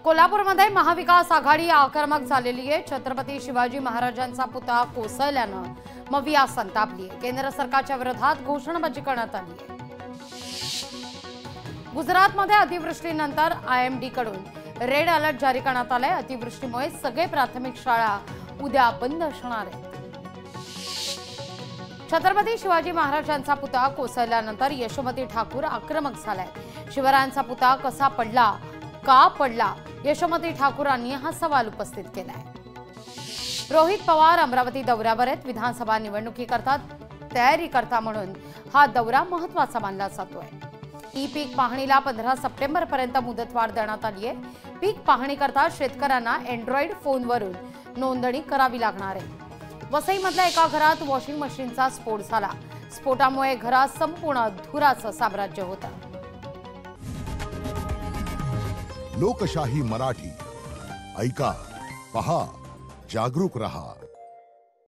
कोल्हापूरमध्ये महाविकास आघाडी आक्रमक झालेली आहे। छत्रपती शिवाजी महाराजांचा पुतळा कोसळल्यानं मविया संतापली आहे। केंद्र सरकारच्या विरोधात घोषणाबाजी करण्यात आली आहे। गुजरातमध्ये अतिवृष्टीनंतर IMD कडून रेड अलर्ट जारी करण्यात आलाय। अतिवृष्टीमुळे सगळे प्राथमिक शाळा उद्या बंद असणार आहेत। छत्रपती शिवाजी महाराजांचा पुतळा कोसळल्यानंतर यशोमती ठाकूर आक्रमक झालाय। शिवरायांचा पुतळा कसा पडला, का पडला, यशोमती ठाकूरांनी हा सवाल उपस्थित केलाय। रोहित पवार अमरावती दौऱ्यावर आहेत। विधानसभा निवडणुकीकरता तयारी करता म्हणून हा दौरा महत्त्वाचा मानला जातोय। पीक पाहणीला 15 सप्टेंबर पर्यंत मुदतवाढ देण्यात आली आहे। पीक पाहणीकरता शेतकऱ्यांना अँड्रॉइड फोनवरून नोंदणी करावी लागणार आहे। वसईमधल्या एका घरात वॉशिंग मशीनचा स्फोट झाला। स्फोटामुळे घरात संपूर्ण धुराचं साम्राज्य होतं। लोकशाही मराठी ऐका, पहा, जागरूक रहा।